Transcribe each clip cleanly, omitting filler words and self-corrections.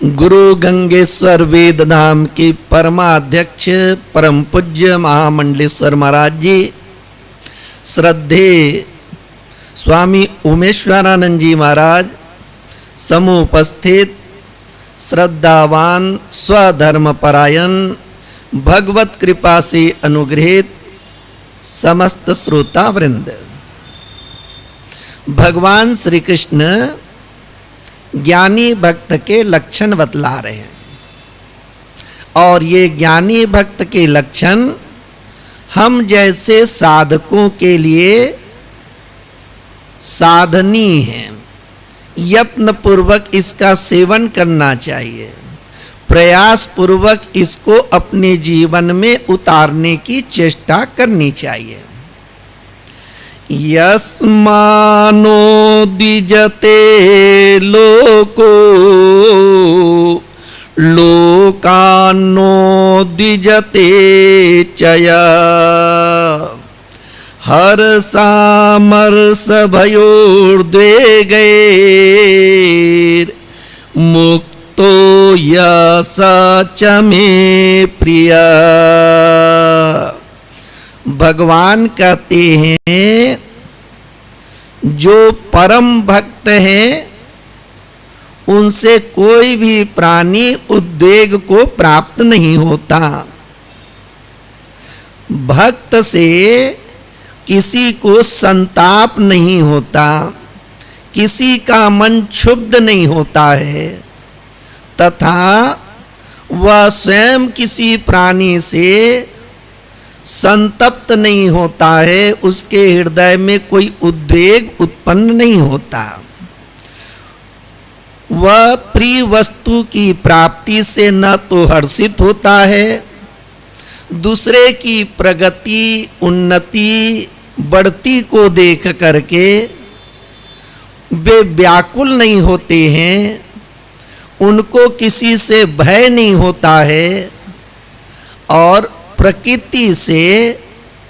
गुरु गंगेश्वर वेद धाम के परमाध्यक्ष परम पूज्य महामंडलेश्वर महाराज जी, श्रद्धे स्वामी उमेश्वरानंद जी महाराज, समूह उपस्थित श्रद्धावान स्वधर्म परायण भगवत कृपा से अनुग्रहित समस्त श्रोता वृंद, भगवान श्री कृष्ण ज्ञानी भक्त के लक्षण बतला रहे हैं। और ये ज्ञानी भक्त के लक्षण हम जैसे साधकों के लिए साधनीय हैं। यत्न पूर्वक इसका सेवन करना चाहिए, प्रयास पूर्वक इसको अपने जीवन में उतारने की चेष्टा करनी चाहिए। यस्मानो द्विजते लोको लोकान्नो द्विजते चया, हर्षामर्ष भयोर्द्वेगैर् मुक्तो यस च मे प्रिया। भगवान कहते हैं जो परम भक्त हैं उनसे कोई भी प्राणी उद्वेग को प्राप्त नहीं होता। भक्त से किसी को संताप नहीं होता, किसी का मन क्षुब्ध नहीं होता है, तथा वह स्वयं किसी प्राणी से संतप्त नहीं होता है, उसके हृदय में कोई उद्वेग उत्पन्न नहीं होता। वह प्रिय वस्तु की प्राप्ति से न तो हर्षित होता है, दूसरे की प्रगति उन्नति बढ़ती को देख करके वे व्याकुल नहीं होते हैं, उनको किसी से भय नहीं होता है और प्रकृति से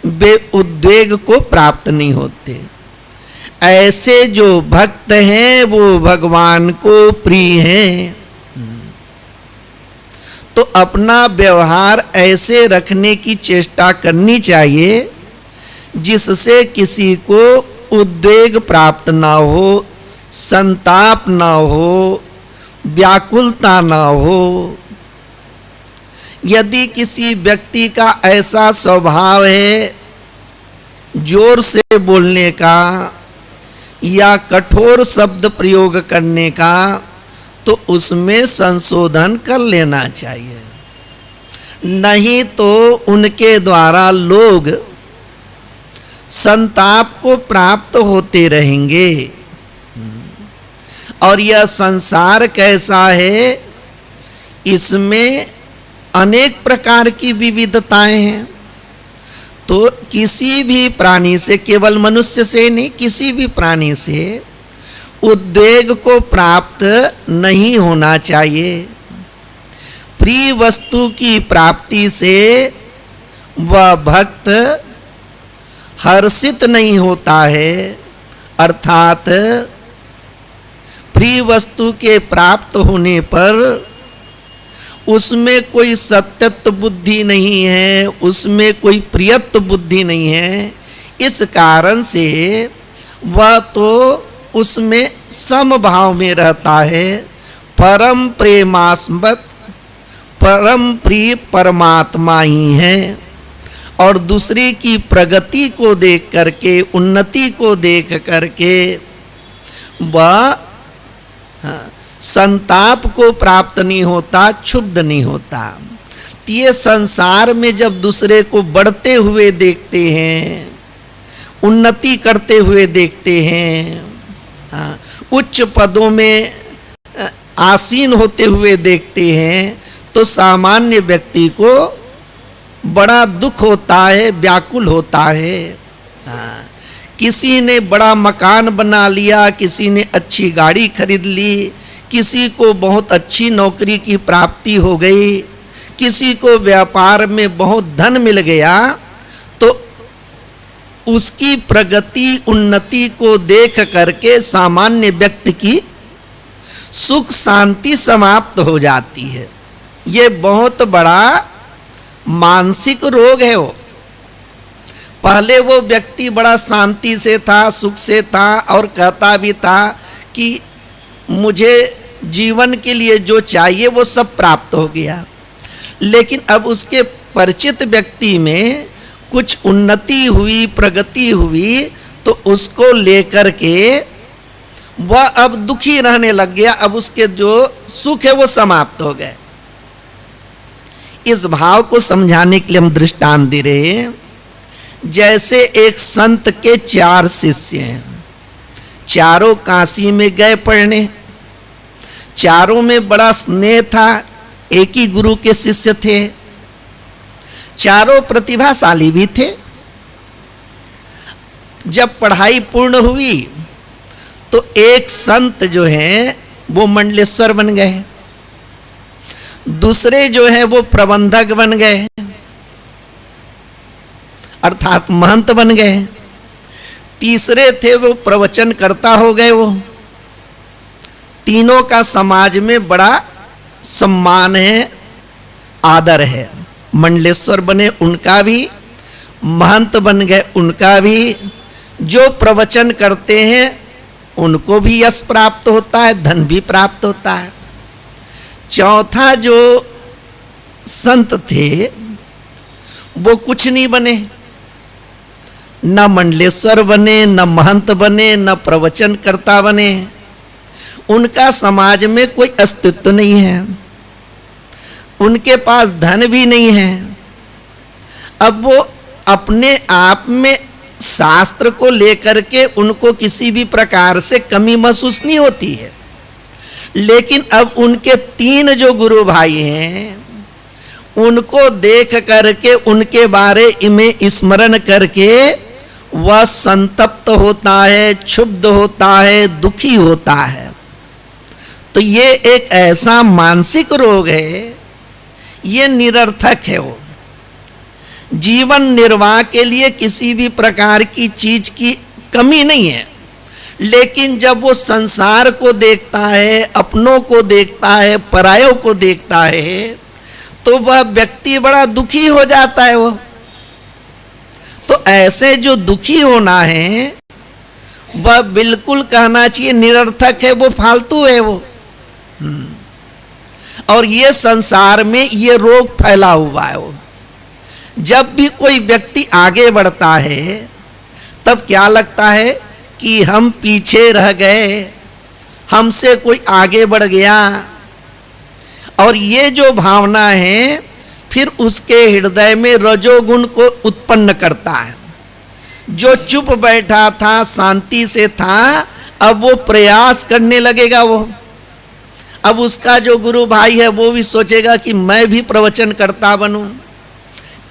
वे उद्वेग को प्राप्त नहीं होते। ऐसे जो भक्त हैं वो भगवान को प्रिय हैं। तो अपना व्यवहार ऐसे रखने की चेष्टा करनी चाहिए जिससे किसी को उद्वेग प्राप्त ना हो, संताप ना हो, व्याकुलता ना हो। यदि किसी व्यक्ति का ऐसा स्वभाव है जोर से बोलने का या कठोर शब्द प्रयोग करने का, तो उसमें संशोधन कर लेना चाहिए, नहीं तो उनके द्वारा लोग संताप को प्राप्त होते रहेंगे। और यह संसार कैसा है, इसमें अनेक प्रकार की विविधताएं हैं। तो किसी भी प्राणी से, केवल मनुष्य से नहीं, किसी भी प्राणी से उद्वेग को प्राप्त नहीं होना चाहिए। प्रिय वस्तु की प्राप्ति से वह भक्त हर्षित नहीं होता है, अर्थात प्रिय वस्तु के प्राप्त होने पर उसमें कोई सत्यत्व बुद्धि नहीं है, उसमें कोई प्रियत्व बुद्धि नहीं है। इस कारण से वह तो उसमें समभाव में रहता है। परम प्रेमास्मद परम प्रिय परमात्मा ही है। और दूसरे की प्रगति को देख करके, उन्नति को देख करके वह संताप को प्राप्त नहीं होता, क्षुब्ध नहीं होता। ये संसार में जब दूसरे को बढ़ते हुए देखते हैं, उन्नति करते हुए देखते हैं, उच्च पदों में आसीन होते हुए देखते हैं, तो सामान्य व्यक्ति को बड़ा दुख होता है, व्याकुल होता है। किसी ने बड़ा मकान बना लिया, किसी ने अच्छी गाड़ी खरीद ली, किसी को बहुत अच्छी नौकरी की प्राप्ति हो गई, किसी को व्यापार में बहुत धन मिल गया, तो उसकी प्रगति उन्नति को देख करके सामान्य व्यक्ति की सुख शांति समाप्त हो जाती है। ये बहुत बड़ा मानसिक रोग है। वो पहले वो व्यक्ति बड़ा शांति से था, सुख से था और कहता भी था कि मुझे जीवन के लिए जो चाहिए वो सब प्राप्त हो गया। लेकिन अब उसके परिचित व्यक्ति में कुछ उन्नति हुई, प्रगति हुई, तो उसको लेकर के वह अब दुखी रहने लग गया। अब उसके जो सुख है वो समाप्त हो गए। इस भाव को समझाने के लिए हम दृष्टांत दे रहे हैं। जैसे एक संत के 4 शिष्य हैं, चारों काशी में गए पढ़ने, चारों में बड़ा स्नेह था, एक ही गुरु के शिष्य थे, चारों प्रतिभाशाली भी थे। जब पढ़ाई पूर्ण हुई तो एक संत जो हैं वो मंडलेश्वर बन गए, दूसरे जो हैं वो प्रबंधक बन गए अर्थात महंत बन गए, तीसरे थे वो प्रवचन करता हो गए। वो तीनों का समाज में बड़ा सम्मान है, आदर है। मंडलेश्वर बने उनका भी, महंत बन गए उनका भी, जो प्रवचन करते हैं उनको भी यश प्राप्त होता है, धन भी प्राप्त होता है। चौथा जो संत थे वो कुछ नहीं बने, न मंडलेश्वर बने, न महंत बने, न प्रवचन करता बने। उनका समाज में कोई अस्तित्व नहीं है, उनके पास धन भी नहीं है। अब वो अपने आप में शास्त्र को लेकर के उनको किसी भी प्रकार से कमी महसूस नहीं होती है। लेकिन अब उनके 3 जो गुरु भाई हैं उनको देख करके, उनके बारे में स्मरण करके वह संतप्त होता है, क्षुब्ध होता है, दुखी होता है। तो ये एक ऐसा मानसिक रोग है, ये निरर्थक है। वो जीवन निर्वाह के लिए किसी भी प्रकार की चीज की कमी नहीं है, लेकिन जब वो संसार को देखता है, अपनों को देखता है, परायों को देखता है, तो वह व्यक्ति बड़ा दुखी हो जाता है। वो तो ऐसे जो दुखी होना है वह बिल्कुल कहना चाहिए निरर्थक है, वो फालतू है। वो और ये संसार में ये रोग फैला हुआ है। वो जब भी कोई व्यक्ति आगे बढ़ता है तब क्या लगता है कि हम पीछे रह गए, हमसे कोई आगे बढ़ गया। और ये जो भावना है फिर उसके हृदय में रजोगुण को उत्पन्न करता है। जो चुप बैठा था, शांति से था, अब वो प्रयास करने लगेगा। वो अब उसका जो गुरु भाई है वो भी सोचेगा कि मैं भी प्रवचन करता बनूं,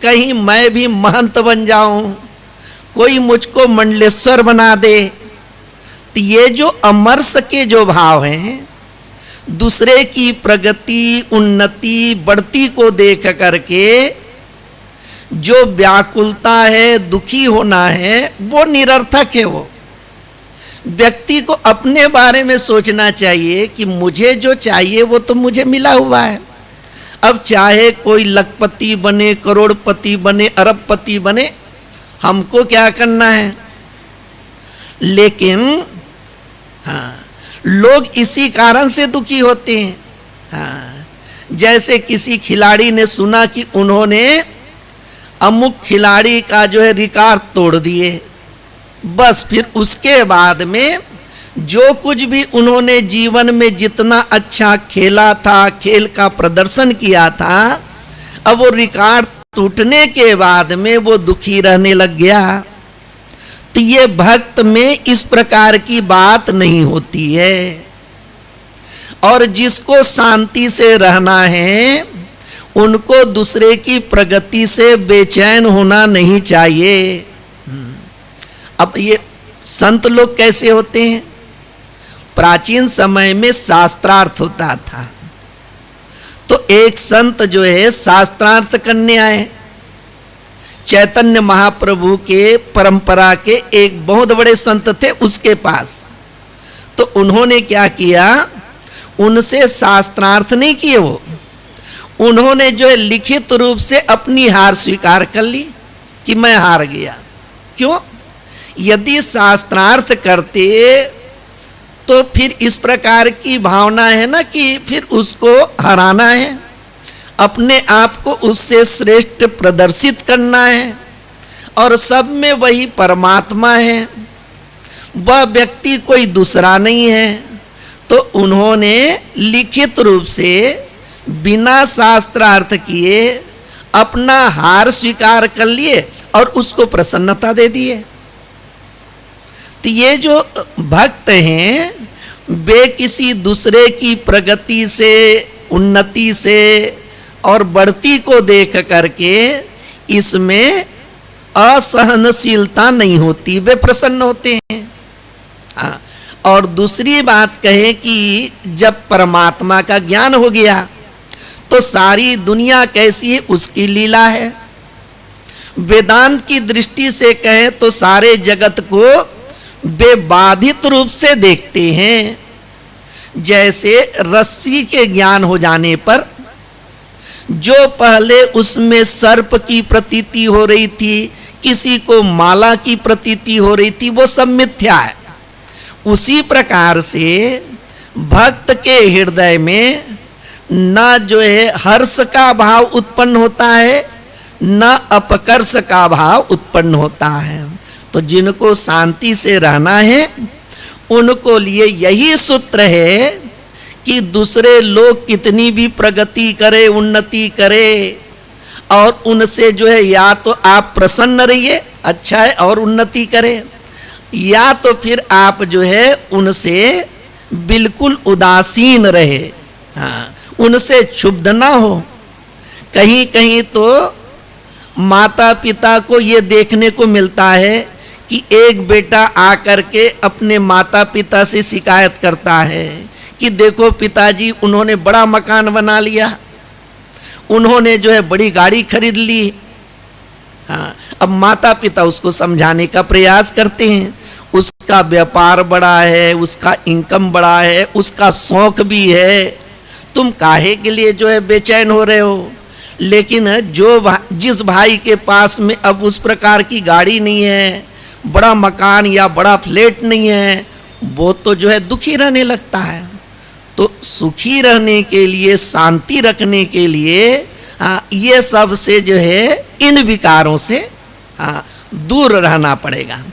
कहीं मैं भी महंत बन जाऊं, कोई मुझको मंडलेश्वर बना दे। तो ये जो अमरस के जो भाव हैं, दूसरे की प्रगति, उन्नति, बढ़ती को देख करके जो व्याकुलता है, दुखी होना है, वो निरर्थक है। वो व्यक्ति को अपने बारे में सोचना चाहिए कि मुझे जो चाहिए वो तो मुझे मिला हुआ है। अब चाहे कोई लखपति बने, करोड़पति बने, अरबपति बने, हमको क्या करना है। लेकिन हाँ, लोग इसी कारण से दुखी होते हैं। हाँ, जैसे किसी खिलाड़ी ने सुना कि उन्होंने अमुक खिलाड़ी का जो है रिकॉर्ड तोड़ दिए, बस फिर उसके बाद में जो कुछ भी उन्होंने जीवन में जितना अच्छा खेला था, खेल का प्रदर्शन किया था, अब वो रिकॉर्ड टूटने के बाद में वो दुखी रहने लग गया। तो ये भक्त में इस प्रकार की बात नहीं होती है। और जिसको शांति से रहना है उनको दूसरे की प्रगति से बेचैन होना नहीं चाहिए। अब ये संत लोग कैसे होते हैं? प्राचीन समय में शास्त्रार्थ होता था, तो एक संत जो है शास्त्रार्थ करने आए। चैतन्य महाप्रभु के परंपरा के एक बहुत बड़े संत थे उसके पास। तो उन्होंने क्या किया, उनसे शास्त्रार्थ नहीं किए, वो उन्होंने जो है लिखित रूप से अपनी हार स्वीकार कर ली कि मैं हार गया। क्यों? यदि शास्त्रार्थ करते तो फिर इस प्रकार की भावना है ना कि फिर उसको हराना है, अपने आप को उससे श्रेष्ठ प्रदर्शित करना है, और सब में वही परमात्मा है, वह व्यक्ति कोई दूसरा नहीं है। तो उन्होंने लिखित रूप से बिना शास्त्रार्थ किए अपना हार स्वीकार कर लिए और उसको प्रसन्नता दे दिए। तो ये जो भक्त हैं वे किसी दूसरे की प्रगति से, उन्नति से और बढ़ती को देख करके इसमें असहनशीलता नहीं होती, वे प्रसन्न होते हैं। हाँ, और दूसरी बात कहें कि जब परमात्मा का ज्ञान हो गया तो सारी दुनिया कैसी है उसकी लीला है। वेदांत की दृष्टि से कहें तो सारे जगत को बेबाधित रूप से देखते हैं। जैसे रस्सी के ज्ञान हो जाने पर जो पहले उसमें सर्प की प्रतीति हो रही थी, किसी को माला की प्रतीति हो रही थी, वो सब मिथ्या है। उसी प्रकार से भक्त के हृदय में न जो है हर्ष का भाव उत्पन्न होता है, न अपकर्ष का भाव उत्पन्न होता है। तो जिनको शांति से रहना है उनको लिए यही सूत्र है कि दूसरे लोग कितनी भी प्रगति करे, उन्नति करे, और उनसे जो है या तो आप प्रसन्न रहिए, अच्छा है, और उन्नति करें, या तो फिर आप जो है उनसे बिल्कुल उदासीन रहे। हाँ, उनसे क्षुब्ध ना हो। कहीं कहीं तो माता पिता को ये देखने को मिलता है कि एक बेटा आकर के अपने माता पिता से शिकायत करता है कि देखो पिताजी, उन्होंने बड़ा मकान बना लिया, उन्होंने जो है बड़ी गाड़ी खरीद ली। हाँ, अब माता पिता उसको समझाने का प्रयास करते हैं, उसका व्यापार बड़ा है, उसका इनकम बड़ा है, उसका शौक भी है, तुम काहे के लिए जो है बेचैन हो रहे हो। लेकिन जिस भाई के पास में अब उस प्रकार की गाड़ी नहीं है, बड़ा मकान या बड़ा फ्लैट नहीं है, वो तो जो है दुखी रहने लगता है। तो सुखी रहने के लिए, शांति रखने के लिए ये सब से जो है इन विकारों से दूर रहना पड़ेगा।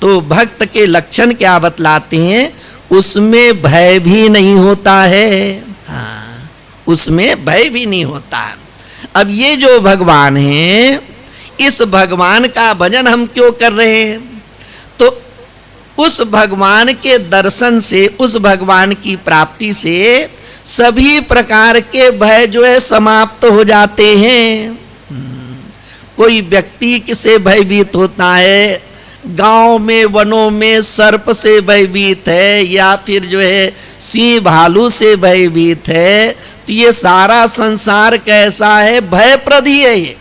तो भक्त के लक्षण क्या बतलाते हैं? उसमें भय भी नहीं होता है। हाँ, उसमें भय भी नहीं होता। अब ये जो भगवान हैं, इस भगवान का भजन हम क्यों कर रहे हैं? तो उस भगवान के दर्शन से, उस भगवान की प्राप्ति से सभी प्रकार के भय जो है समाप्त हो जाते हैं। कोई व्यक्ति किसे भयभीत होता है, गांव में वनों में सर्प से भयभीत है, या फिर जो है सिंह भालू से भयभीत है, तो ये सारा संसार कैसा है? भयप्रद ही है ये।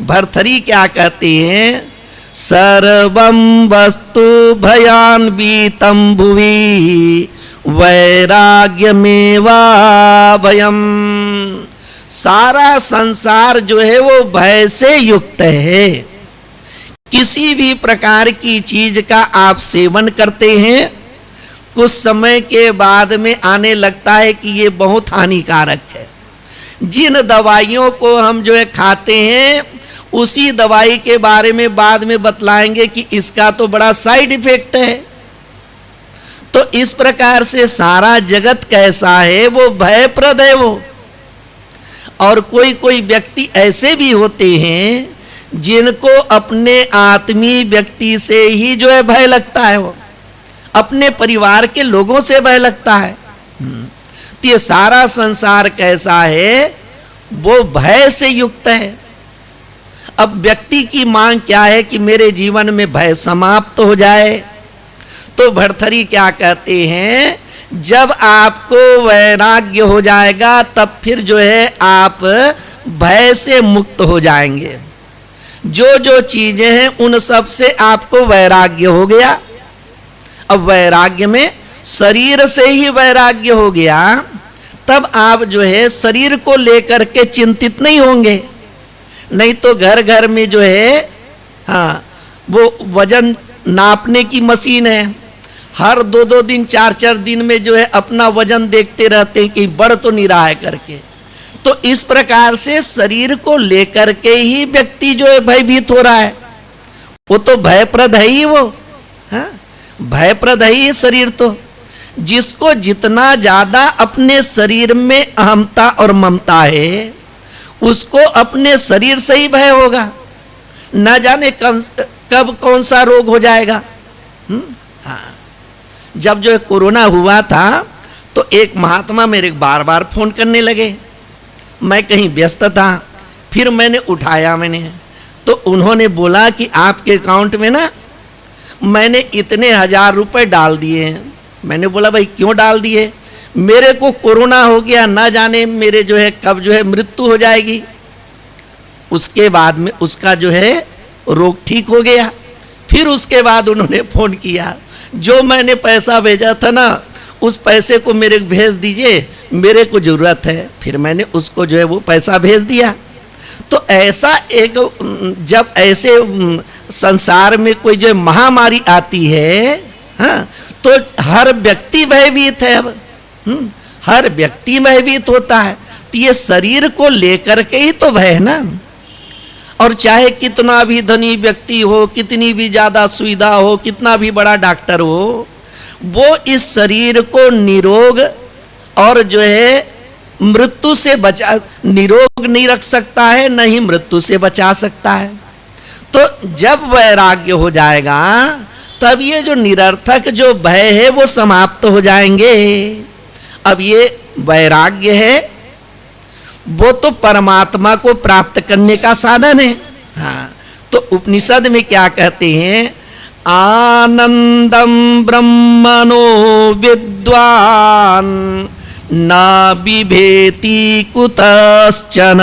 भर्तृहरि क्या कहते हैं? सर्वं वस्तु भयान्वितं भुवि वैराग्यमेवा भयम्। सारा संसार जो है वो भय से युक्त है। किसी भी प्रकार की चीज का आप सेवन करते हैं, कुछ समय के बाद में आने लगता है कि ये बहुत हानिकारक है। जिन दवाइयों को हम जो है खाते हैं, उसी दवाई के बारे में बाद में बतलाएंगे कि इसका तो बड़ा साइड इफेक्ट है। तो इस प्रकार से सारा जगत कैसा है? वो भयप्रद है वो। और कोई कोई व्यक्ति ऐसे भी होते हैं जिनको अपने आत्मीय व्यक्ति से ही जो है भय लगता है, वो अपने परिवार के लोगों से भय लगता है। तो ये सारा संसार कैसा है? वो भय से युक्त है। अब व्यक्ति की मांग क्या है कि मेरे जीवन में भय समाप्त हो जाए। तो भर्तृहरि क्या कहते हैं? जब आपको वैराग्य हो जाएगा तब फिर जो है आप भय से मुक्त हो जाएंगे। जो जो चीजें हैं उन सब से आपको वैराग्य हो गया। अब वैराग्य में शरीर से ही वैराग्य हो गया, तब आप जो है शरीर को लेकर के चिंतित नहीं होंगे। नहीं तो घर घर में जो है हाँ वो वजन नापने की मशीन है, हर 2-2 दिन 4-4 दिन में जो है अपना वजन देखते रहते हैं कि बढ़ तो नहीं रहा है करके। तो इस प्रकार से शरीर को लेकर के ही व्यक्ति जो है भयभीत हो रहा है। वो तो भयप्रद है ही, वो हाँ भयप्रद है ही शरीर। तो जिसको जितना ज्यादा अपने शरीर में अहमता और ममता है, उसको अपने शरीर से ही भय होगा। न जाने कब कौन सा रोग हो जाएगा। हाँ, जब जो कोरोना हुआ था तो एक महात्मा मेरे बार बार फोन करने लगे। मैं कहीं व्यस्त था, फिर मैंने उठाया तो उन्होंने बोला कि आपके अकाउंट में ना मैंने इतने 1000 रुपए डाल दिए हैं। मैंने बोला भाई क्यों डाल दिए? मेरे को कोरोना हो गया, ना जाने मेरे जो है कब जो है मृत्यु हो जाएगी। उसके बाद में उसका जो है रोग ठीक हो गया। फिर उसके बाद उन्होंने फोन किया, जो मैंने पैसा भेजा था ना उस पैसे को मेरे को भेज दीजिए, मेरे को जरूरत है। फिर मैंने उसको जो है वो पैसा भेज दिया। तो ऐसा एक जब ऐसे संसार में कोई जो महामारी आती है हाँ, तो हर व्यक्ति भयभीत है। अब हर व्यक्ति भयभीत होता है। तो ये शरीर को लेकर के ही तो भय है ना। और चाहे कितना भी धनी व्यक्ति हो, कितनी भी ज्यादा सुविधा हो, कितना भी बड़ा डॉक्टर हो, वो इस शरीर को निरोग और जो है मृत्यु से बचा निरोग नहीं रख सकता है, न ही मृत्यु से बचा सकता है। तो जब वैराग्य हो जाएगा तब ये जो निरर्थक जो भय है वो समाप्त हो जाएंगे। अब ये वैराग्य है वो तो परमात्मा को प्राप्त करने का साधन है। हाँ, तो उपनिषद में क्या कहते हैं? आनंदम ब्रह्मणो विद्वान न बिभेति कुतश्चन।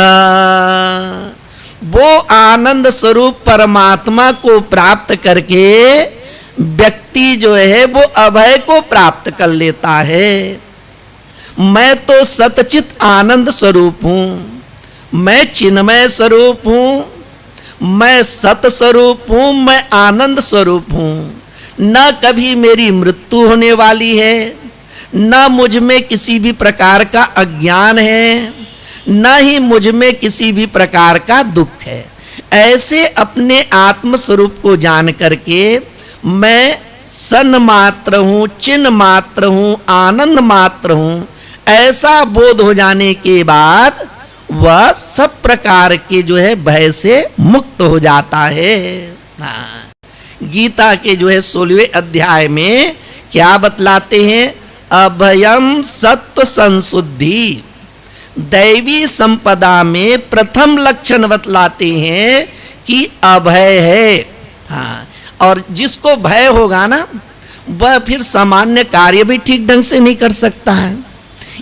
वो आनंद स्वरूप परमात्मा को प्राप्त करके व्यक्ति जो है वो अभय को प्राप्त कर लेता है। मैं तो सतचित आनंद स्वरूप हूँ, मैं चिन्मय स्वरूप हूँ, मैं सत स्वरूप हूँ, मैं आनंद स्वरूप हूँ। न कभी मेरी मृत्यु होने वाली है, न मुझ में किसी भी प्रकार का अज्ञान है, न ही मुझ में किसी भी प्रकार का दुख है। ऐसे अपने आत्म स्वरूप को जान करके मैं सन मात्र हूँ, चिन्ह मात्र हूँ, आनंद मात्र हूँ, ऐसा बोध हो जाने के बाद वह सब प्रकार के जो है भय से मुक्त हो जाता है। हाँ, गीता के जो है 16वें अध्याय में क्या बतलाते हैं? अभयम सत्व संशुद्धि। दैवी संपदा में प्रथम लक्षण बतलाते हैं कि अभय है। हाँ, और जिसको भय होगा ना वह फिर सामान्य कार्य भी ठीक ढंग से नहीं कर सकता है।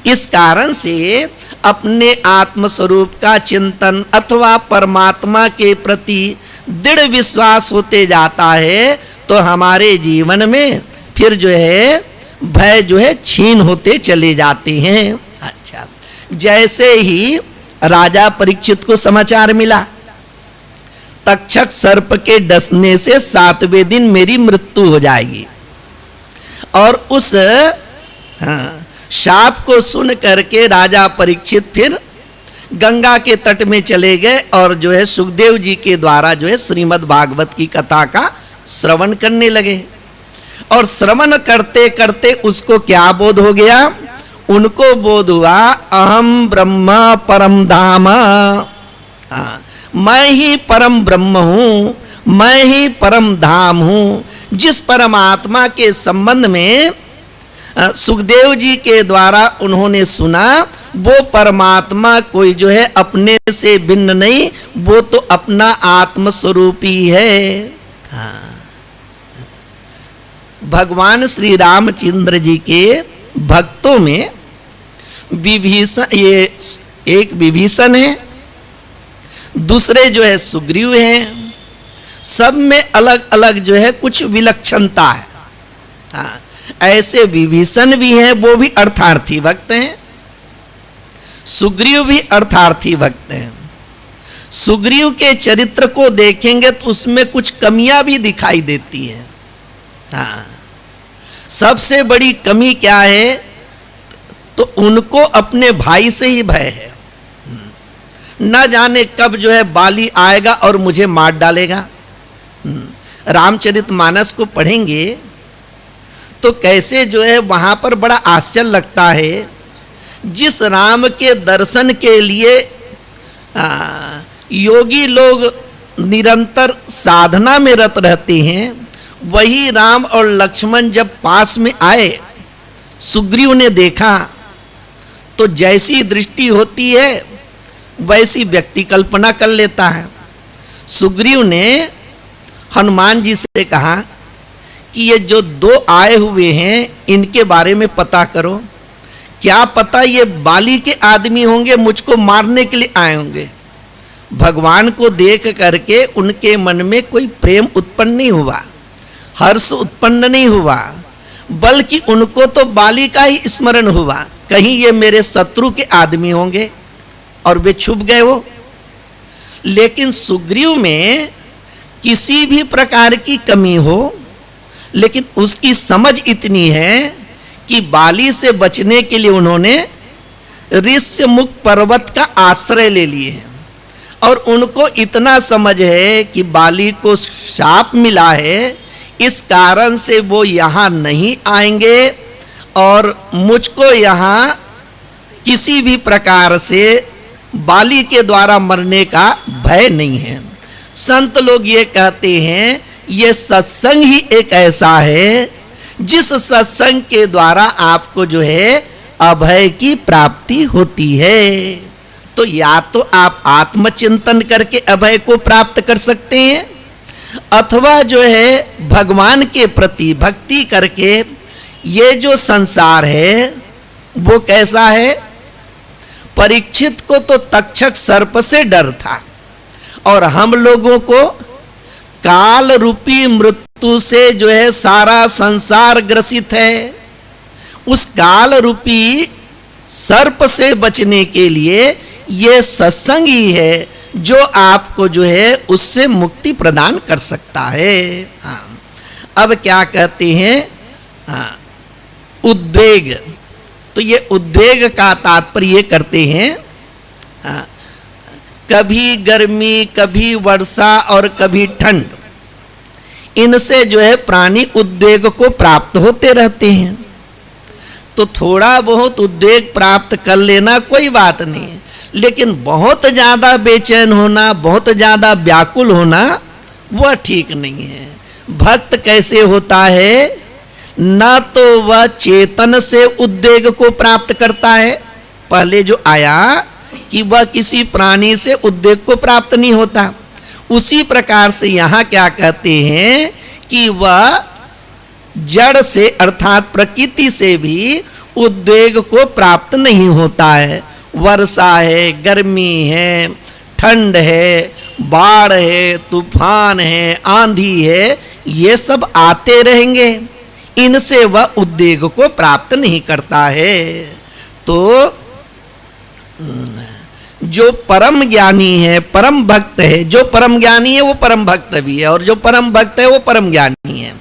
इस कारण से अपने आत्म स्वरूप का चिंतन अथवा परमात्मा के प्रति दृढ़ विश्वास होते जाता है तो हमारे जीवन में फिर जो है भय जो है छीन होते चले जाते हैं। अच्छा, जैसे ही राजा परीक्षित को समाचार मिला तक्षक सर्प के डसने से 7वें दिन मेरी मृत्यु हो जाएगी, और उस शाप को सुन करके राजा परीक्षित फिर गंगा के तट में चले गए और जो है सुखदेव जी के द्वारा जो है श्रीमद् भागवत की कथा का श्रवण करने लगे। और श्रवण करते करते उसको क्या बोध हो गया? उनको बोध हुआ अहम ब्रह्म परम धाम। हाँ, मैं ही परम ब्रह्म हूँ, मैं ही परम धाम हूँ। जिस परमात्मा के संबंध में सुखदेव जी के द्वारा उन्होंने सुना, वो परमात्मा कोई जो है अपने से भिन्न नहीं, वो तो अपना आत्म स्वरूप ही है। हाँ, भगवान श्री रामचंद्र जी के भक्तों में विभीषण, ये एक विभीषण है, दूसरे जो है सुग्रीव हैं। सब में अलग अलग जो है कुछ विलक्षणता है। हाँ, ऐसे विभीषण भी हैं, वो भी अर्थार्थी भक्त हैं, सुग्रीव भी अर्थार्थी भक्त हैं। सुग्रीव के चरित्र को देखेंगे तो उसमें कुछ कमियां भी दिखाई देती हैं। हाँ, सबसे बड़ी कमी क्या है, तो उनको अपने भाई से ही भय है। न जाने कब जो है बाली आएगा और मुझे मार डालेगा। रामचरितमानस को पढ़ेंगे तो कैसे जो है वहां पर बड़ा आश्चर्य लगता है। जिस राम के दर्शन के लिए योगी लोग निरंतर साधना में रत रहते हैं, वही राम और लक्ष्मण जब पास में आए, सुग्रीव ने देखा तो जैसी दृष्टि होती है वैसी व्यक्ति कल्पना कर लेता है। सुग्रीव ने हनुमान जी से कहा कि ये जो दो आए हुए हैं इनके बारे में पता करो, क्या पता ये बाली के आदमी होंगे, मुझको मारने के लिए आए होंगे। भगवान को देख करके उनके मन में कोई प्रेम उत्पन्न नहीं हुआ, हर्ष उत्पन्न नहीं हुआ, बल्कि उनको तो बाली का ही स्मरण हुआ, कहीं ये मेरे शत्रु के आदमी होंगे, और वे छुप गए वो। लेकिन सुग्रीव में किसी भी प्रकार की कमी हो, लेकिन उसकी समझ इतनी है कि बाली से बचने के लिए उन्होंने ऋष्यमुख पर्वत का आश्रय ले लिए हैं, और उनको इतना समझ है कि बाली को शाप मिला है, इस कारण से वो यहाँ नहीं आएंगे और मुझको यहाँ किसी भी प्रकार से बाली के द्वारा मरने का भय नहीं है। संत लोग ये कहते हैं ये सत्संग ही एक ऐसा है जिस सत्संग के द्वारा आपको जो है अभय की प्राप्ति होती है। तो या तो आप आत्मचिंतन करके अभय को प्राप्त कर सकते हैं, अथवा जो है भगवान के प्रति भक्ति करके, ये जो संसार है वो कैसा है, परीक्षित को तो तक्षक सर्प से डर था, और हम लोगों को काल रूपी मृत्यु से जो है सारा संसार ग्रसित है। उस काल रूपी सर्प से बचने के लिए ये सत्संग ही है जो आपको जो है उससे मुक्ति प्रदान कर सकता है। हाँ, अब क्या कहते हैं, हाँ, उद्वेग। तो ये उद्वेग का तात्पर्य करते हैं, हाँ, कभी गर्मी, कभी वर्षा और कभी ठंड, इनसे जो है प्राणी उद्वेग को प्राप्त होते रहते हैं। तो थोड़ा बहुत उद्वेग प्राप्त कर लेना कोई बात नहीं है, लेकिन बहुत ज़्यादा बेचैन होना, बहुत ज़्यादा व्याकुल होना वह ठीक नहीं है। भक्त कैसे होता है, ना तो वह चेतन से उद्वेग को प्राप्त करता है, पहले जो आया कि वह किसी प्राणी से उद्वेग को प्राप्त नहीं होता, उसी प्रकार से यहाँ क्या कहते हैं कि वह जड़ से अर्थात प्रकृति से भी उद्वेग को प्राप्त नहीं होता है। वर्षा है, गर्मी है, ठंड है, बाढ़ है, तूफान है, आंधी है, ये सब आते रहेंगे, इनसे वह उद्वेग को प्राप्त नहीं करता है। तो जो परम ज्ञानी है, परम भक्त है, जो परम ज्ञानी है वो परम भक्त भी है, और जो परम भक्त है वो परम ज्ञानी है।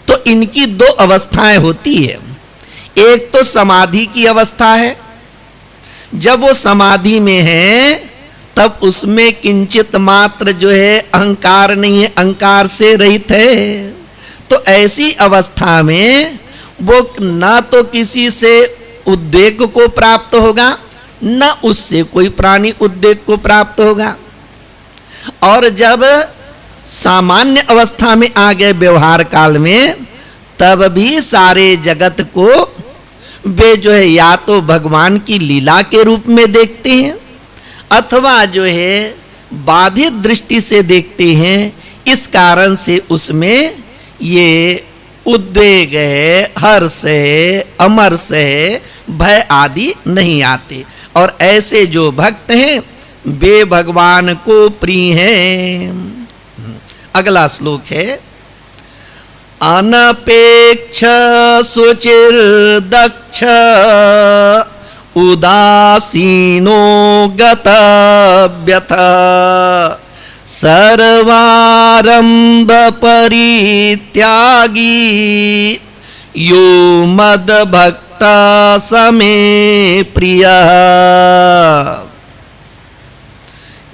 तो इनकी दो अवस्थाएं होती है। एक तो समाधि की अवस्था है, जब वो समाधि में है तब उसमें किंचित मात्र जो है अहंकार नहीं है, अहंकार से रहित है। तो ऐसी अवस्था में वो ना तो किसी से उद्वेग को प्राप्त होगा, न उससे कोई प्राणी उद्वेग को प्राप्त होगा। और जब सामान्य अवस्था में आ गए व्यवहार काल में, तब भी सारे जगत को वे जो है या तो भगवान की लीला के रूप में देखते हैं, अथवा जो है बाधित दृष्टि से देखते हैं। इस कारण से उसमें ये उद्वेग है, हर्ष है, अमर्ष है, भय आदि नहीं आते। और ऐसे जो भक्त हैं वे भगवान को प्रिय हैं। अगला श्लोक है, अनपेक्ष शुचिर्दक्ष उदासीनो गतव्यथ सर्वारंभ परित्यागी यो मद भक्त समे प्रिय।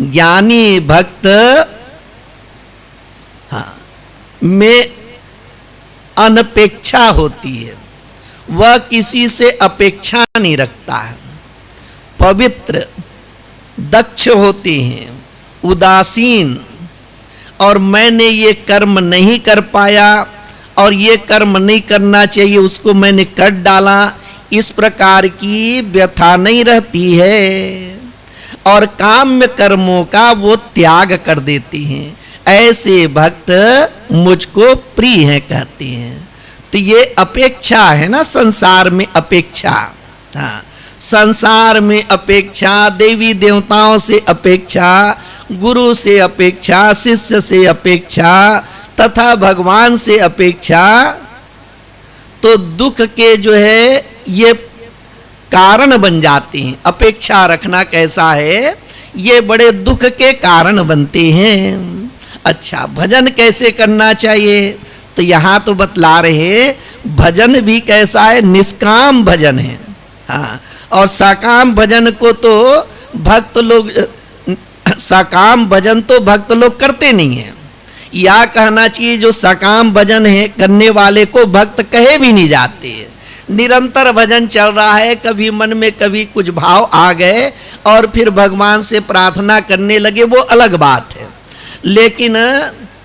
ज्ञानी भक्त में अनपेक्षा होती है, वह किसी से अपेक्षा नहीं रखता है। पवित्र दक्ष होते हैं, उदासीन, और मैंने ये कर्म नहीं कर पाया और ये कर्म नहीं करना चाहिए उसको मैंने कर डाला, इस प्रकार की व्यथा नहीं रहती है। और काम्य कर्मों का वो त्याग कर देती हैं। ऐसे भक्त मुझको प्रिय हैं कहते हैं। तो ये अपेक्षा है ना, संसार में अपेक्षा। हाँ, संसार में अपेक्षा, देवी देवताओं से अपेक्षा, गुरु से अपेक्षा, शिष्य से अपेक्षा तथा भगवान से अपेक्षा, तो दुख के जो है ये कारण बन जाते हैं। अपेक्षा रखना कैसा है, ये बड़े दुख के कारण बनते हैं। अच्छा, भजन कैसे करना चाहिए, तो यहाँ तो बतला रहे भजन भी कैसा है, निष्काम भजन है। हाँ, और सकाम भजन को तो भक्त लोग, सकाम भजन तो भक्त लोग करते नहीं हैं। या कहना चाहिए जो सकाम भजन है करने वाले को भक्त कहे भी नहीं जाते। निरंतर भजन चल रहा है, कभी मन में कभी कुछ भाव आ गए और फिर भगवान से प्रार्थना करने लगे, वो अलग बात है। लेकिन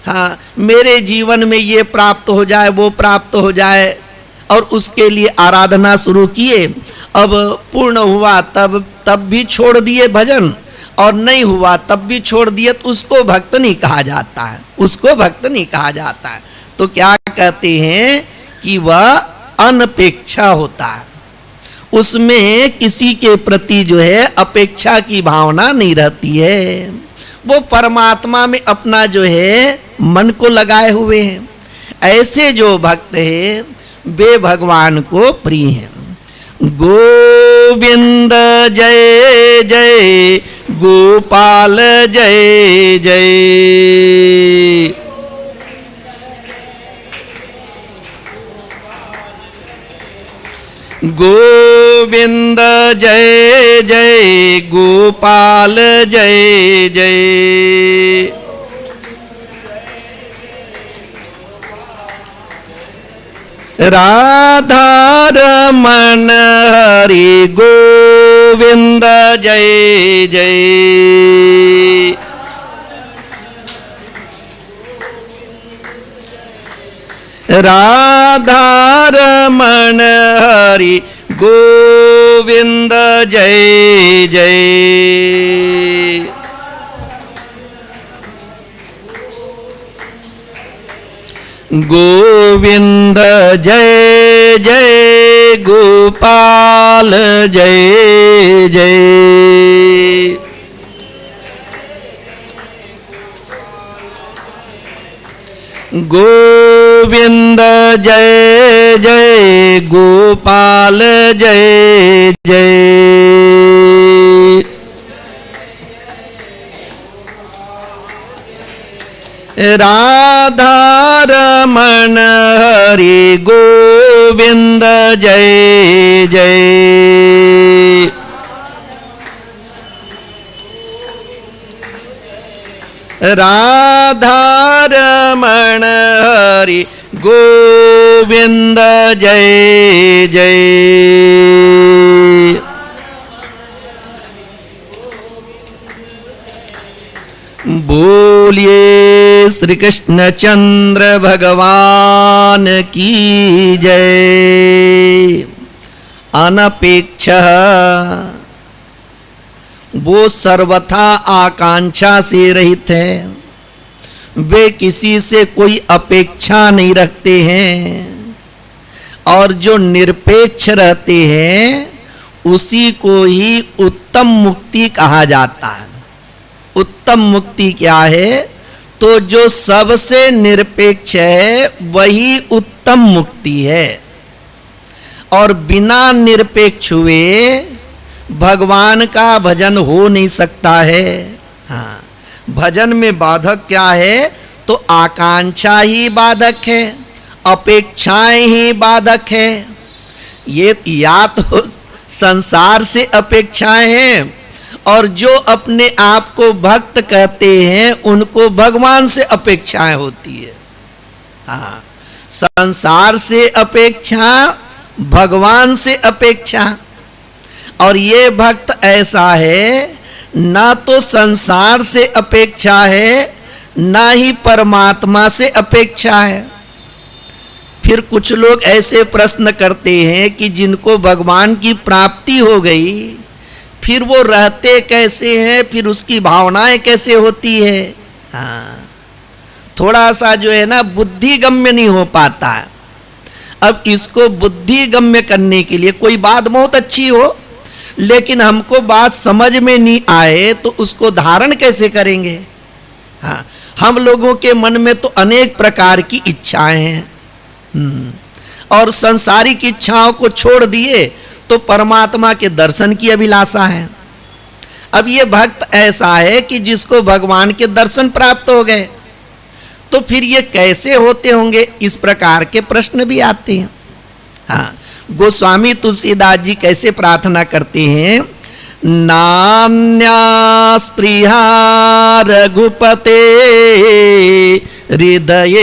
हाँ, मेरे जीवन में ये प्राप्त हो जाए, वो प्राप्त हो जाए, और उसके लिए आराधना शुरू किए, अब पूर्ण हुआ तब भी छोड़ दिए भजन, और नहीं हुआ तब भी छोड़ दिए, तो उसको भक्त नहीं कहा जाता है, उसको भक्त नहीं कहा जाता है। तो क्या कहते हैं कि वह अनपेक्षा होता है, उसमें किसी के प्रति जो है अपेक्षा की भावना नहीं रहती है। वो परमात्मा में अपना जो है मन को लगाए हुए हैं। ऐसे जो भक्त हैं वे भगवान को प्रिय हैं। गोविंद जय जय गोपाल जय जय, गोविंद जय जय गोपाल जय जय, राधा रमण हरि गोविंद जय जय, राधा रमण हरि गोविंद जय जय, गोविंद जय जय गोपाल जय जय, गोविंद जय जय गोपाल जय जय, राधा रमण हरि गोविंद जय जय, राधा रमण हरि गोविंद जय जय, बोलिए श्री कृष्ण चंद्र भगवान की जय। अनपेक्ष, वो सर्वथा आकांक्षा से रहित है, वे किसी से कोई अपेक्षा नहीं रखते हैं, और जो निरपेक्ष रहते हैं उसी को ही उत्तम मुक्ति कहा जाता है। उत्तम मुक्ति क्या है, तो जो सबसे निरपेक्ष है वही उत्तम मुक्ति है। और बिना निरपेक्ष हुए भगवान का भजन हो नहीं सकता है। हाँ, भजन में बाधक क्या है? तो आकांक्षा ही बाधक है, अपेक्षाएं ही बाधक है। ये या तो संसार से अपेक्षाएं हैं, और जो अपने आप को भक्त कहते हैं उनको भगवान से अपेक्षाएं होती है। हाँ, संसार से अपेक्षा, भगवान से अपेक्षा। और ये भक्त ऐसा है, ना तो संसार से अपेक्षा है, ना ही परमात्मा से अपेक्षा है। फिर कुछ लोग ऐसे प्रश्न करते हैं कि जिनको भगवान की प्राप्ति हो गई, फिर वो रहते कैसे हैं, फिर उसकी भावनाएं कैसे होती है? हाँ, थोड़ा सा जो है ना बुद्धि गम्य नहीं हो पाता। अब इसको बुद्धि गम्य करने के लिए, कोई बात बहुत अच्छी हो लेकिन हमको बात समझ में नहीं आए तो उसको धारण कैसे करेंगे? हाँ, हम लोगों के मन में तो अनेक प्रकार की इच्छाएं हैं, और संसारिक इच्छाओं को छोड़ दिए तो परमात्मा के दर्शन की अभिलाषा है। अब ये भक्त ऐसा है कि जिसको भगवान के दर्शन प्राप्त हो गए, तो फिर ये कैसे होते होंगे? इस प्रकार के प्रश्न भी आते हैं। हाँ, गोस्वामी तुलसीदास जी कैसे प्रार्थना करते हैं? नान्या स्पृहा रघुपते हृदये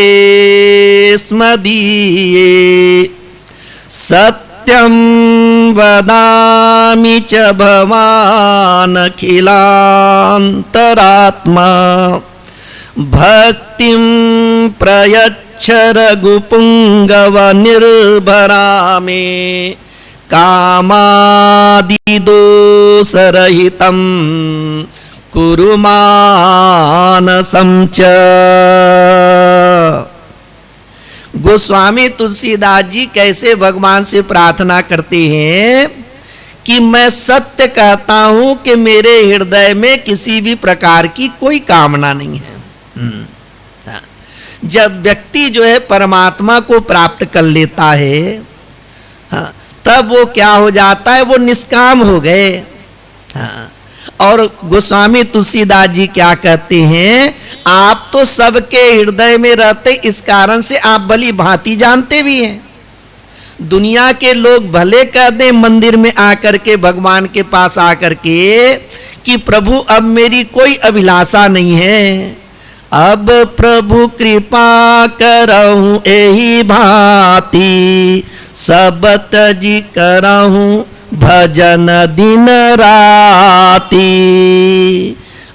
स्मदीये सत्यं वदामि च भवान् अखिलान्तरात्मा भक्तिं प्रयच्छ रघुपुंगव निर्भरा मे कामादिदोषरहितं कुरु मानसं च। गोस्वामी तुलसीदास जी कैसे भगवान से प्रार्थना करते हैं कि मैं सत्य कहता हूं कि मेरे हृदय में किसी भी प्रकार की कोई कामना नहीं है। जब व्यक्ति जो है परमात्मा को प्राप्त कर लेता है, हाँ, तब वो क्या हो जाता है? वो निष्काम हो गए। हाँ, और गोस्वामी तुलसीदास जी क्या कहते हैं? आप तो सबके हृदय में रहते, इस कारण से आप भली भांति जानते भी हैं। दुनिया के लोग भले कह दें मंदिर में आकर के, भगवान के पास आकर के कि प्रभु अब मेरी कोई अभिलाषा नहीं है, अब प्रभु कृपा करहूं एही भांति सब तजी करहूं भजन दिन राती।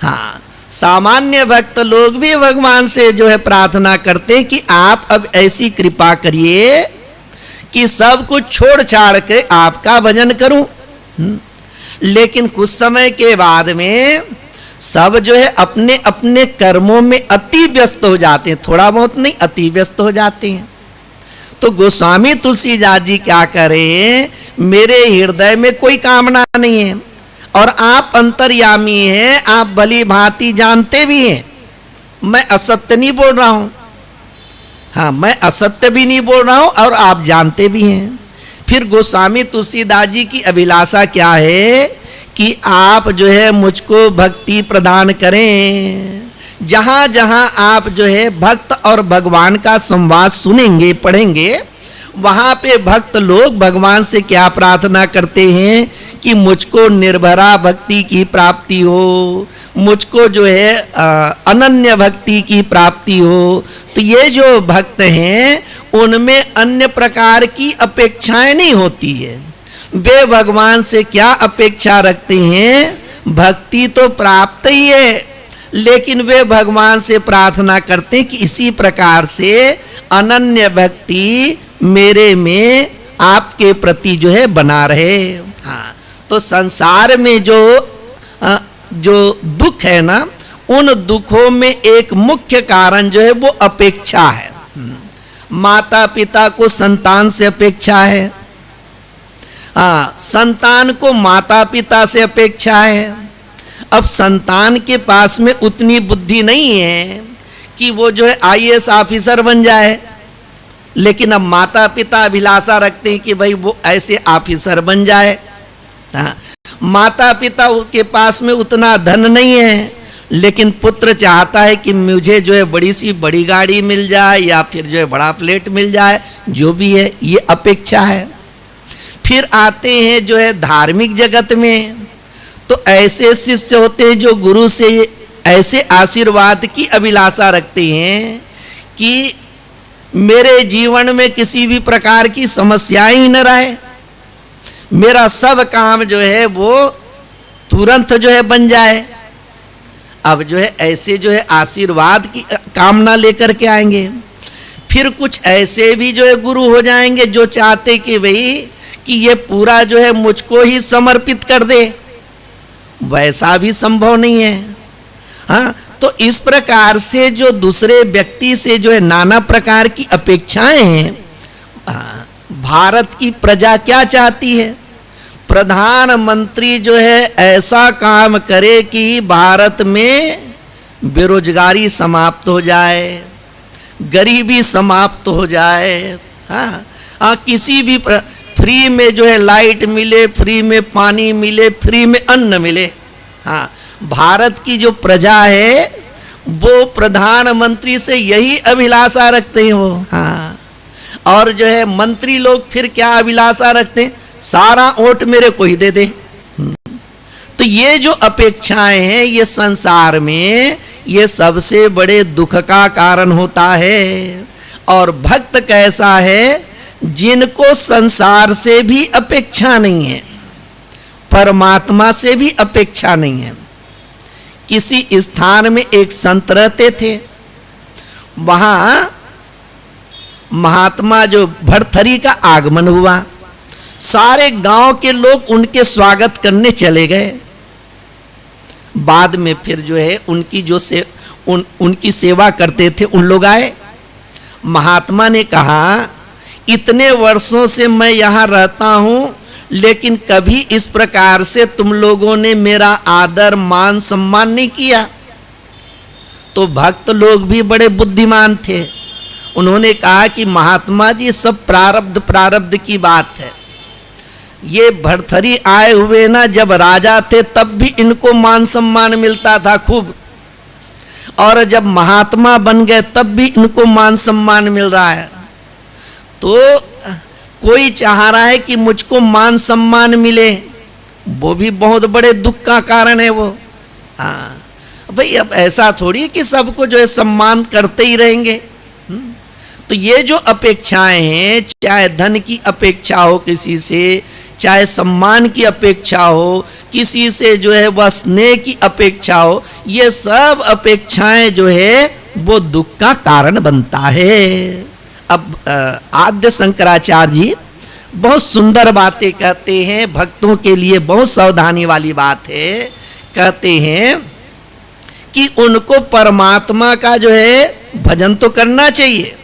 हाँ, सामान्य भक्त लोग भी भगवान से जो है प्रार्थना करते कि आप अब ऐसी कृपा करिए कि सब कुछ छोड़ छाड़ के आपका भजन करूं। लेकिन कुछ समय के बाद में सब जो है अपने अपने कर्मों में अति व्यस्त हो जाते हैं, थोड़ा बहुत नहीं, अति व्यस्त हो जाते हैं। तो गोस्वामी तुलसीदास जी क्या करें? मेरे हृदय में कोई कामना नहीं है, और आप अंतर्यामी हैं, आप भली भांति जानते भी हैं, मैं असत्य नहीं बोल रहा हूं। हाँ, मैं असत्य भी नहीं बोल रहा हूं और आप जानते भी हैं। फिर गोस्वामी तुलसीदास जी की अभिलाषा क्या है कि आप जो है मुझको भक्ति प्रदान करें। जहां जहां आप जो है भक्त और भगवान का संवाद सुनेंगे, पढ़ेंगे, वहां पे भक्त लोग भगवान से क्या प्रार्थना करते हैं कि मुझको निर्भरा भक्ति की प्राप्ति हो, मुझको जो है अनन्य भक्ति की प्राप्ति हो। तो ये जो भक्त हैं उनमें अन्य प्रकार की अपेक्षाएं नहीं होती है। वे भगवान से क्या अपेक्षा रखते हैं? भक्ति तो प्राप्त ही है, लेकिन वे भगवान से प्रार्थना करते हैं कि इसी प्रकार से अनन्य भक्ति मेरे में आपके प्रति जो है बना रहे। हाँ, तो संसार में जो दुख है ना, उन दुखों में एक मुख्य कारण जो है वो अपेक्षा है। माता पिता को संतान से अपेक्षा है, हाँ, संतान को माता पिता से अपेक्षा है। अब संतान के पास में उतनी बुद्धि नहीं है कि वो जो है आईएएस ऑफिसर बन जाए, लेकिन अब माता पिता अभिलाषा रखते हैं कि भाई वो ऐसे ऑफिसर बन जाए। हाँ, माता पिता के पास में उतना धन नहीं है, लेकिन पुत्र चाहता है कि मुझे जो है बड़ी सी बड़ी गाड़ी मिल जाए या फिर जो है बड़ा फ्लैट मिल जाए, जो भी है ये अपेक्षा है। फिर आते हैं जो है धार्मिक जगत में, तो ऐसे शिष्य होते हैं जो गुरु से ऐसे आशीर्वाद की अभिलाषा रखते हैं कि मेरे जीवन में किसी भी प्रकार की समस्या ही न रहे, मेरा सब काम जो है वो तुरंत जो है बन जाए। अब जो है ऐसे जो है आशीर्वाद की कामना लेकर के आएंगे। फिर कुछ ऐसे भी जो है गुरु हो जाएंगे जो चाहते कि भाई कि ये पूरा जो है मुझको ही समर्पित कर दे, वैसा भी संभव नहीं है। हाँ, तो इस प्रकार से जो दूसरे व्यक्ति से जो है नाना प्रकार की अपेक्षाएं हैं। भारत की प्रजा क्या चाहती है? प्रधानमंत्री जो है ऐसा काम करे कि भारत में बेरोजगारी समाप्त हो जाए, गरीबी समाप्त हो जाए। हाँ, किसी भी फ्री में जो है लाइट मिले, फ्री में पानी मिले, फ्री में अन्न मिले। हाँ, भारत की जो प्रजा है वो प्रधानमंत्री से यही अभिलाषा रखते हैं वो। हाँ, और जो है मंत्री लोग फिर क्या अभिलाषा रखते हैं? सारा वोट मेरे को ही दे दे। तो ये जो अपेक्षाएं हैं ये संसार में ये सबसे बड़े दुख का कारण होता है। और भक्त कैसा है? जिनको संसार से भी अपेक्षा नहीं है, परमात्मा से भी अपेक्षा नहीं है। किसी स्थान में एक संत रहते थे, वहां महात्मा जो भर्तृहरि का आगमन हुआ, सारे गांव के लोग उनके स्वागत करने चले गए। बाद में फिर जो है उनकी जो उनकी सेवा करते थे उन लोग आए। महात्मा ने कहा, इतने वर्षों से मैं यहाँ रहता हूँ, लेकिन कभी इस प्रकार से तुम लोगों ने मेरा आदर मान सम्मान नहीं किया। तो भक्त लोग भी बड़े बुद्धिमान थे, उन्होंने कहा कि महात्मा जी सब प्रारब्ध की बात है। ये भर्तृहरि आए हुए ना जब राजा थे तब भी इनको मान सम्मान मिलता था खूब, और जब महात्मा बन गए तब भी इनको मान सम्मान मिल रहा है। तो कोई चाह रहा है कि मुझको मान सम्मान मिले, वो भी बहुत बड़े दुख का कारण है वो। हाँ भाई, अब ऐसा थोड़ी कि सबको जो है सम्मान करते ही रहेंगे। तो ये जो अपेक्षाएं हैं, चाहे धन की अपेक्षा हो किसी से, चाहे सम्मान की अपेक्षा हो किसी से, जो है वह स्नेह की अपेक्षा हो, ये सब अपेक्षाएं जो है वो दुख का कारण बनता है। अब आद्य शंकराचार्य जी बहुत सुंदर बातें कहते हैं, भक्तों के लिए बहुत सावधानी वाली बात है। कहते हैं कि उनको परमात्मा का जो है भजन तो करना चाहिए,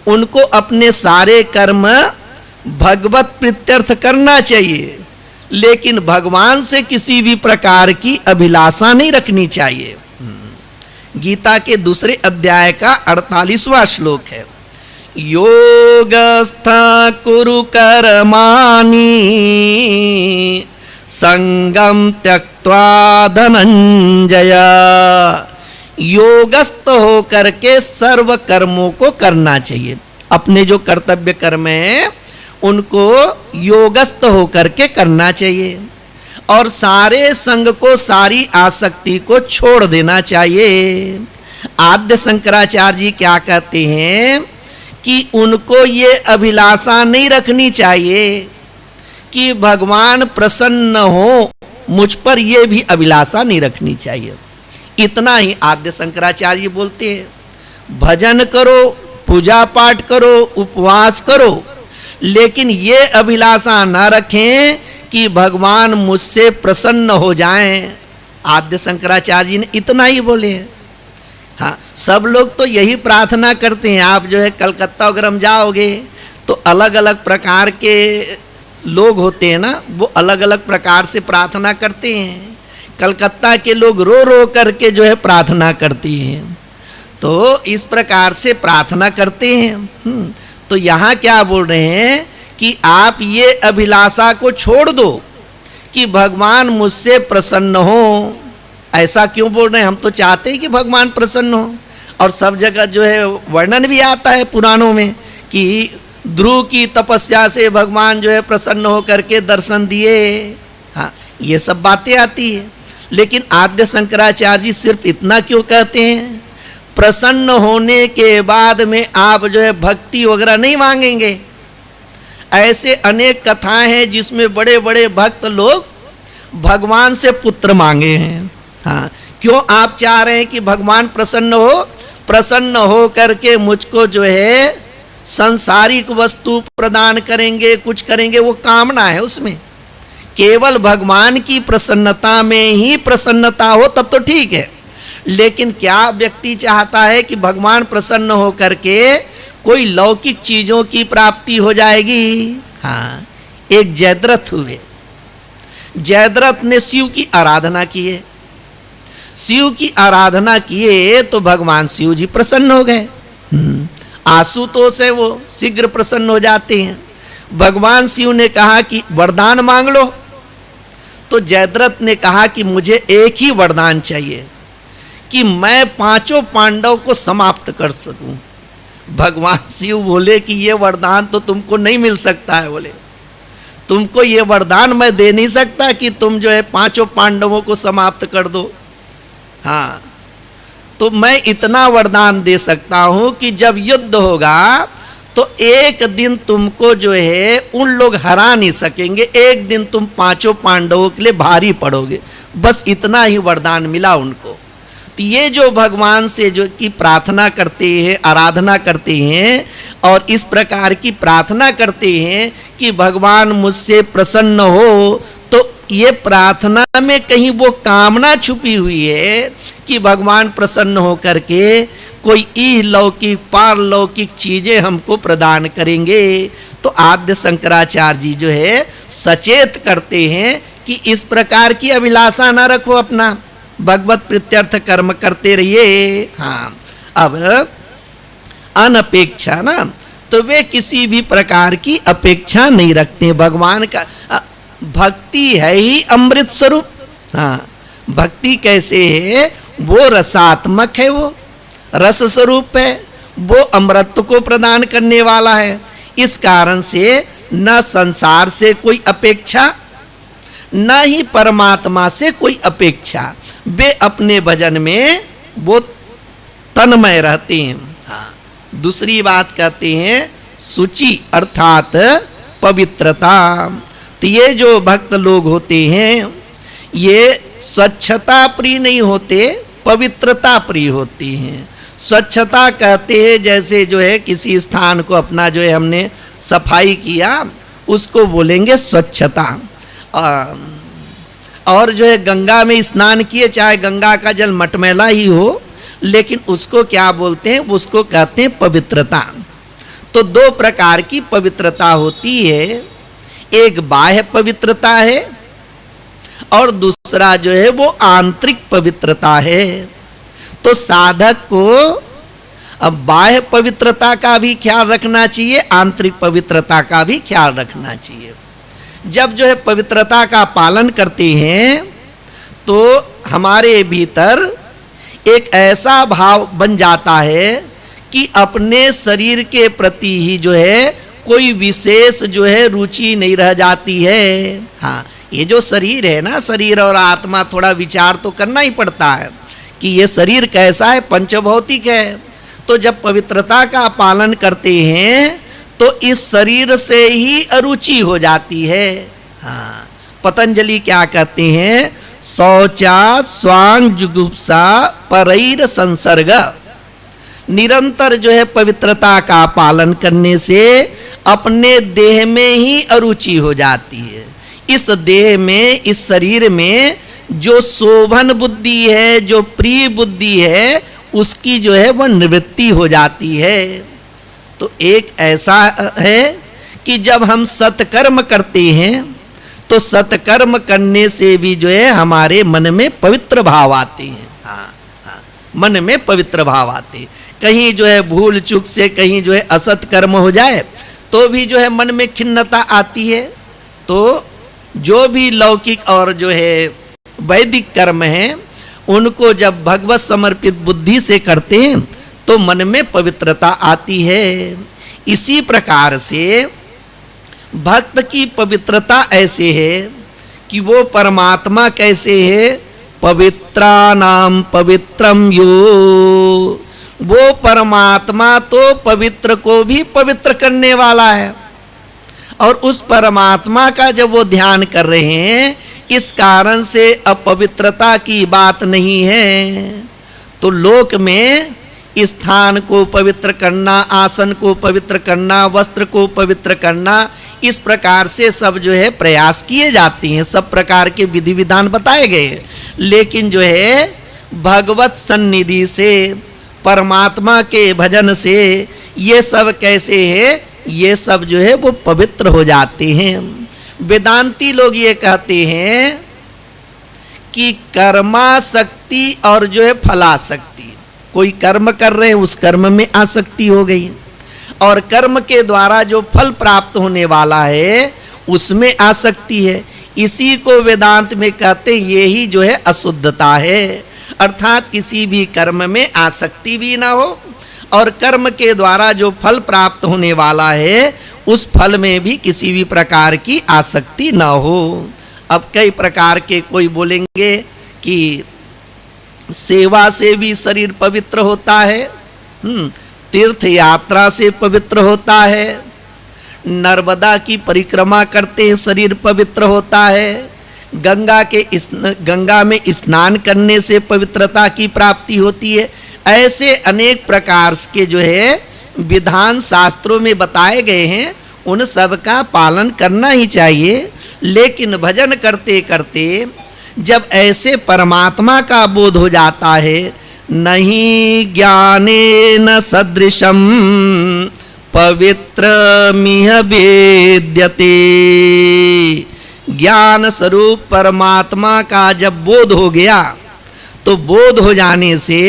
उनको अपने सारे कर्म भगवत प्रीत्यर्थ करना चाहिए, लेकिन भगवान से किसी भी प्रकार की अभिलाषा नहीं रखनी चाहिए। गीता के दूसरे अध्याय का 48वां श्लोक है, योगस्थ कुरु कर्माणि संगम त्यक्त्वा धनंजय। योगस्थ होकर के सर्व कर्मों को करना चाहिए। अपने जो कर्तव्य कर्म हैं उनको योगस्थ होकर के करना चाहिए, और सारे संग को, सारी आसक्ति को छोड़ देना चाहिए। आद्य शंकराचार्य जी क्या कहते हैं कि उनको ये अभिलाषा नहीं रखनी चाहिए कि भगवान प्रसन्न हो मुझ पर, ये भी अभिलाषा नहीं रखनी चाहिए। इतना ही आद्य शंकराचार्य बोलते हैं। भजन करो, पूजा पाठ करो, उपवास करो, लेकिन ये अभिलाषा न रखें कि भगवान मुझसे प्रसन्न हो जाएं। आद्य शंकराचार्य जी ने इतना ही बोले हैं। हाँ, सब लोग तो यही प्रार्थना करते हैं। आप जो है कलकत्ता वगैरह में जाओगे तो अलग अलग प्रकार के लोग होते हैं ना, वो अलग अलग प्रकार से प्रार्थना करते हैं। कलकत्ता के लोग रो रो करके जो है प्रार्थना करती हैं। तो इस प्रकार से प्रार्थना करते हैं। तो यहाँ क्या बोल रहे हैं कि आप ये अभिलाषा को छोड़ दो कि भगवान मुझसे प्रसन्न हो। ऐसा क्यों बोल रहे हैं? हम तो चाहते हैं कि भगवान प्रसन्न हो, और सब जगह जो है वर्णन भी आता है पुराणों में कि ध्रुव की तपस्या से भगवान जो है प्रसन्न होकर के दर्शन दिए। हाँ, ये सब बातें आती है, लेकिन आद्य शंकराचार्य जी सिर्फ इतना क्यों कहते हैं? प्रसन्न होने के बाद में आप जो है भक्ति वगैरह नहीं मांगेंगे। ऐसे अनेक कथाएं हैं जिसमें बड़े बड़े भक्त लोग भगवान से पुत्र मांगे हैं। हाँ, क्यों आप चाह रहे हैं कि भगवान प्रसन्न हो? प्रसन्न हो करके मुझको जो है सांसारिक वस्तु प्रदान करेंगे, कुछ करेंगे, वो कामना है उसमें। केवल भगवान की प्रसन्नता में ही प्रसन्नता हो तब तो ठीक है, लेकिन क्या व्यक्ति चाहता है कि भगवान प्रसन्न हो करके कोई लौकिक चीजों की प्राप्ति हो जाएगी? हाँ, एक जयद्रथ हुए, जयद्रथ ने शिव की आराधना की है। शिव की आराधना किए तो भगवान शिव जी प्रसन्न हो गए। आशुतोष है वो शीघ्र प्रसन्न हो जाते हैं। भगवान शिव ने कहा कि वरदान मांग लो, तो जयद्रथ ने कहा कि मुझे एक ही वरदान चाहिए कि मैं 5 पांडव को समाप्त कर सकूं। भगवान शिव बोले कि ये वरदान तो तुमको नहीं मिल सकता है। बोले तुमको ये वरदान मैं दे नहीं सकता कि तुम जो है 5 पांडवों को समाप्त कर दो। हाँ, तो मैं इतना वरदान दे सकता हूं कि जब युद्ध होगा तो एक दिन तुमको जो है उन लोग हरा नहीं सकेंगे, एक दिन तुम 5 पांडवों के लिए भारी पड़ोगे। बस इतना ही वरदान मिला उनको। तो ये जो भगवान से जो की प्रार्थना करते हैं, आराधना करते हैं, और इस प्रकार की प्रार्थना करते हैं कि भगवान मुझसे प्रसन्न हो, तो ये प्रार्थना में कहीं वो कामना छुपी हुई है कि भगवान प्रसन्न हो करके कोई इहलौकिक पारलौकिक चीजें हमको प्रदान करेंगे। तो आद्य शंकराचार्य जी जो है सचेत करते हैं कि इस प्रकार की अभिलाषा ना रखो, अपना भगवत प्रीत्यर्थ कर्म करते रहिए। हाँ, अब अनपेक्षा ना, तो वे किसी भी प्रकार की अपेक्षा नहीं रखते। भगवान का भक्ति है ही अमृत स्वरूप। हाँ, भक्ति कैसे है? वो रसात्मक है, वो रस स्वरूप है, वो अमृत को प्रदान करने वाला है। इस कारण से न संसार से कोई अपेक्षा, न ही परमात्मा से कोई अपेक्षा। वे अपने भजन में वो तन्मय रहते हैं। हाँ, दूसरी बात कहते हैं शुचि अर्थात पवित्रता। तो ये जो भक्त लोग होते हैं ये स्वच्छता प्रिय नहीं होते, पवित्रता प्रिय होती हैं। स्वच्छता कहते हैं जैसे जो है किसी स्थान को अपना जो है हमने सफाई किया, उसको बोलेंगे स्वच्छता। और जो है गंगा में स्नान किए, चाहे गंगा का जल मटमैला ही हो, लेकिन उसको क्या बोलते हैं? उसको कहते हैं पवित्रता। तो 2 प्रकार की पवित्रता होती है, एक बाह्य पवित्रता है और दूसरा जो है वो आंतरिक पवित्रता है। तो साधक को अब बाह्य पवित्रता का भी ख्याल रखना चाहिए, आंतरिक पवित्रता का भी ख्याल रखना चाहिए। जब जो है पवित्रता का पालन करते हैं तो हमारे भीतर एक ऐसा भाव बन जाता है कि अपने शरीर के प्रति ही जो है कोई विशेष जो है रुचि नहीं रह जाती है। हाँ, ये जो शरीर है ना, शरीर और आत्मा थोड़ा विचार तो करना ही पड़ता है कि ये शरीर कैसा है, पंचभौतिक है। तो जब पवित्रता का पालन करते हैं तो इस शरीर से ही अरुचि हो जाती है। हाँ, पतंजलि क्या कहते हैं? शौचा स्वांग जुगुप्सा परैर संसर्ग। निरंतर जो है पवित्रता का पालन करने से अपने देह में ही अरुचि हो जाती है। इस देह में, इस शरीर में जो शोभन बुद्धि है, जो प्रिय बुद्धि है, उसकी जो है वह निवृत्ति हो जाती है। तो एक ऐसा है कि जब हम सत्कर्म करते हैं तो सत्कर्म करने से भी जो है हमारे मन में पवित्र भाव आते हैं। हाँ, हाँ, मन में पवित्र भाव आते। कहीं जो है भूल चूक से कहीं जो है असत कर्म हो जाए तो भी जो है मन में खिन्नता आती है। तो जो भी लौकिक और जो है वैदिक कर्म हैं उनको जब भगवत समर्पित बुद्धि से करते हैं तो मन में पवित्रता आती है। इसी प्रकार से भक्त की पवित्रता ऐसे है कि वो परमात्मा कैसे है, पवित्रानाम पवित्रम यो, वो परमात्मा तो पवित्र को भी पवित्र करने वाला है। और उस परमात्मा का जब वो ध्यान कर रहे हैं इस कारण से अपवित्रता की बात नहीं है। तो लोक में स्थान को पवित्र करना, आसन को पवित्र करना, वस्त्र को पवित्र करना, इस प्रकार से सब जो है प्रयास किए जाते हैं, सब प्रकार के विधि विधान बताए गए। लेकिन जो है भगवत सन्निधि से, परमात्मा के भजन से ये सब कैसे है, ये सब जो है वो पवित्र हो जाते हैं। वेदांती लोग ये कहते हैं कि कर्मासक्ति और जो है फलासक्ति, कोई कर्म कर रहे हैं उस कर्म में आसक्ति हो गई और कर्म के द्वारा जो फल प्राप्त होने वाला है उसमें आसक्ति है। इसी को वेदांत में कहते हैं यही जो है अशुद्धता है। अर्थात किसी भी कर्म में आसक्ति भी ना हो और कर्म के द्वारा जो फल प्राप्त होने वाला है उस फल में भी किसी भी प्रकार की आसक्ति ना हो। अब कई प्रकार के कोई बोलेंगे कि सेवा से भी शरीर पवित्र होता है, तीर्थ यात्रा से पवित्र होता है, नर्मदा की परिक्रमा करते हैं शरीर पवित्र होता है, गंगा में स्नान करने से पवित्रता की प्राप्ति होती है। ऐसे अनेक प्रकार के जो है विधान शास्त्रों में बताए गए हैं, उन सब का पालन करना ही चाहिए। लेकिन भजन करते करते जब ऐसे परमात्मा का बोध हो जाता है, नहीं ज्ञानेन सदृशम पवित्रमिह वेद्यते, ज्ञान स्वरूप परमात्मा का जब बोध हो गया तो बोध हो जाने से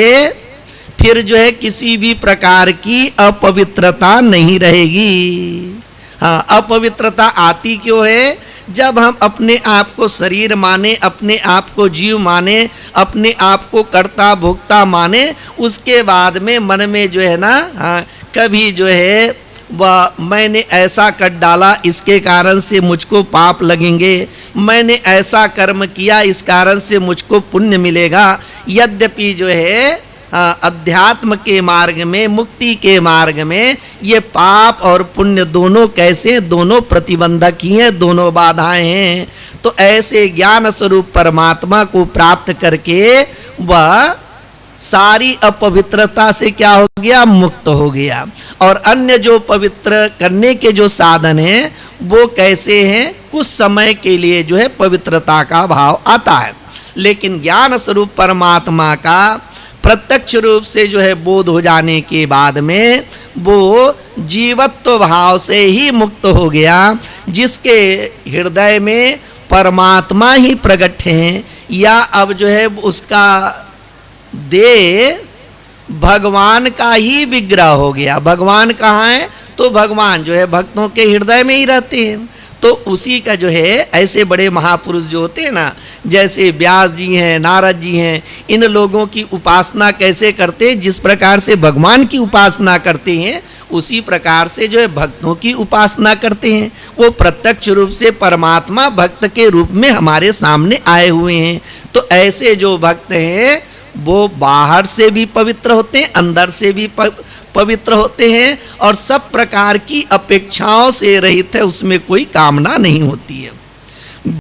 फिर जो है किसी भी प्रकार की अपवित्रता नहीं रहेगी। हाँ, अपवित्रता आती क्यों है? जब हम अपने आप को शरीर माने, अपने आप को जीव माने, अपने आप को कर्ता भोक्ता माने, उसके बाद में मन में जो है ना, हाँ, कभी जो है वह मैंने ऐसा कर डाला इसके कारण से मुझको पाप लगेंगे, मैंने ऐसा कर्म किया इस कारण से मुझको पुण्य मिलेगा। यद्यपि जो है अध्यात्म के मार्ग में, मुक्ति के मार्ग में ये पाप और पुण्य दोनों कैसे, दोनों प्रतिबंधक ही हैं, दोनों बाधाएं हैं। तो ऐसे ज्ञान स्वरूप परमात्मा को प्राप्त करके वह सारी अपवित्रता से क्या हो गया, मुक्त हो गया। और अन्य जो पवित्र करने के जो साधन हैं वो कैसे हैं, कुछ समय के लिए जो है पवित्रता का भाव आता है। लेकिन ज्ञान स्वरूप परमात्मा का प्रत्यक्ष रूप से जो है बोध हो जाने के बाद में वो जीवत्व भाव से ही मुक्त हो गया। जिसके हृदय में परमात्मा ही प्रकट हैं, या अब जो है उसका देह भगवान का ही विग्रह हो गया। भगवान कहाँ है? तो भगवान जो है भक्तों के हृदय में ही रहते हैं। तो उसी का जो है ऐसे बड़े महापुरुष जो होते हैं ना, जैसे व्यास जी हैं, नारद जी हैं, इन लोगों की उपासना कैसे करते हैं? जिस प्रकार से भगवान की उपासना करते हैं उसी प्रकार से जो है भक्तों की उपासना करते हैं। वो प्रत्यक्ष रूप से परमात्मा भक्त के रूप में हमारे सामने आए हुए हैं। तो ऐसे जो भक्त हैं वो बाहर से भी पवित्र होते हैं, अंदर से भी पवित्र होते हैं और सब प्रकार की अपेक्षाओं से रहित है, उसमें कोई कामना नहीं होती है।